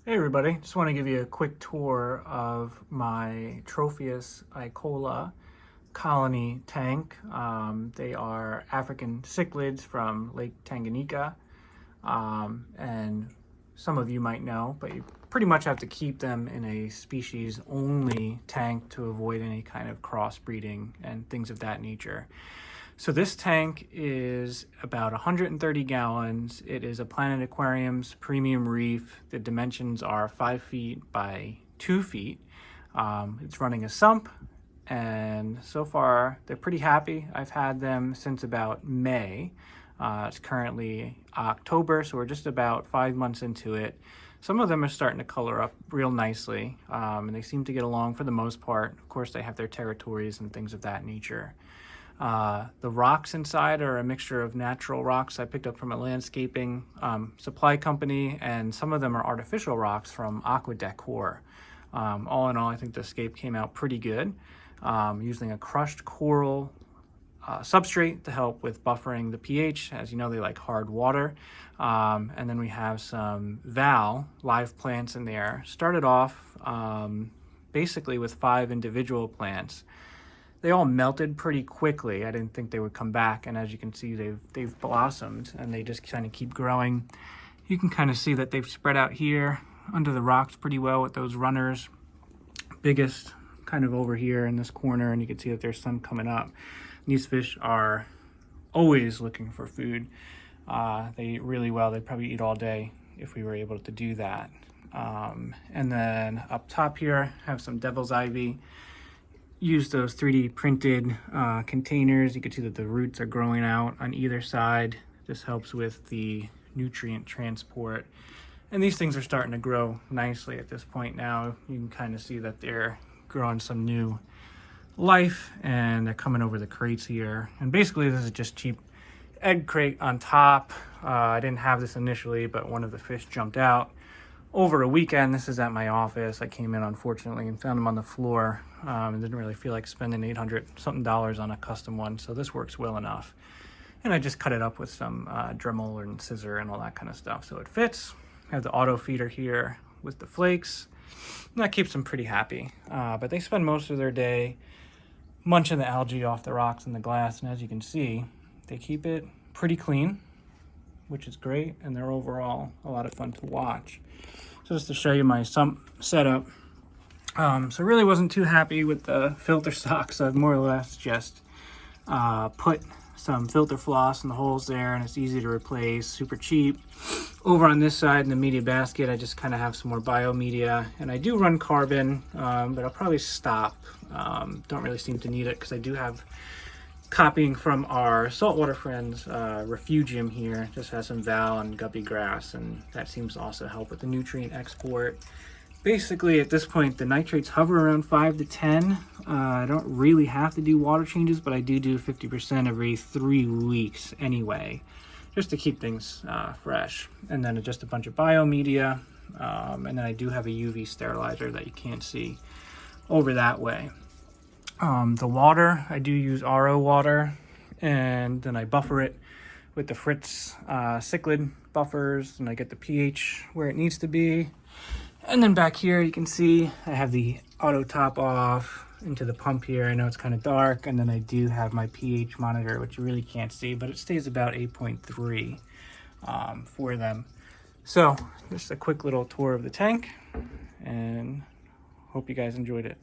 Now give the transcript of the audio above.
Hey everybody, just want to give you a quick tour of my Tropheus Ikola colony tank. They are African cichlids from Lake Tanganyika, and some of you might know, but you pretty much have to keep them in a species only tank to avoid any kind of crossbreeding and things of that nature. So this tank is about 130 gallons. It is a Planet Aquariums premium reef. The dimensions are 5 feet by 2 feet. It's running a sump, and so far they're pretty happy. I've had them since about May. It's currently October, so we're just about 5 months into it. Some of them are starting to color up real nicely, and they seem to get along for the most part. Of course, they have their territories and things of that nature. The rocks inside are a mixture of natural rocks I picked up from a landscaping supply company, and some of them are artificial rocks from Aqua Decor. All in all, I think the scape came out pretty good, using a crushed coral substrate to help with buffering the pH. As you know, they like hard water. And then we have some live plants in there. Started off basically with 5 individual plants. They all melted pretty quickly. I didn't think they would come back, and as you can see, they've blossomed and they just kind of keep growing. You can kind of see that they've spread out here under the rocks pretty well with those runners. Biggest kind of over here in this corner, and you can see that there's some coming up. These fish are always looking for food. They eat really well. They'd probably eat all day if we were able to do that. And then up top here, have some devil's ivy. Use those 3D printed containers. You can see that the roots are growing out on either side. This helps with the nutrient transport. And these things are starting to grow nicely at this point now. You can kind of see that they're growing some new life, and they're coming over the crates here. And basically this is just cheap egg crate on top. I didn't have this initially, but one of the fish jumped out over a weekend. This is at my office. I came in, unfortunately, and found them on the floor. And didn't really feel like spending $800 something on a custom one, so this works well enough. And I just cut it up with some Dremel and scissor and all that kind of stuff, so it fits. I have the auto feeder here with the flakes, and that keeps them pretty happy. But they spend most of their day munching the algae off the rocks and the glass, and as you can see, they keep it pretty clean, which is great, and they're overall a lot of fun to watch. So just to show you my sump setup. So really wasn't too happy with the filter stock, so I've more or less just put some filter floss in the holes there, and it's easy to replace, super cheap. Over on this side in the media basket, I just kind of have some more biomedia, and I do run carbon, but I'll probably stop. Don't really seem to need it because I do have, copying from our saltwater friends, Refugium here, just has some Val and Guppy grass, and that seems to also help with the nutrient export. Basically, at this point, the nitrates hover around 5 to 10. I don't really have to do water changes, but I do 50% every 3 weeks anyway, just to keep things fresh. And then just a bunch of biomedia, and then I do have a UV sterilizer that you can't see over that way. The water, I do use RO water, and then I buffer it with the Fritz cichlid buffers, and I get the pH where it needs to be. And then back here you can see I have the auto top off into the pump here. I know it's kind of dark, and then I do have my pH monitor, which you really can't see, but it stays about 8.3 for them. So just a quick little tour of the tank, and hope you guys enjoyed it.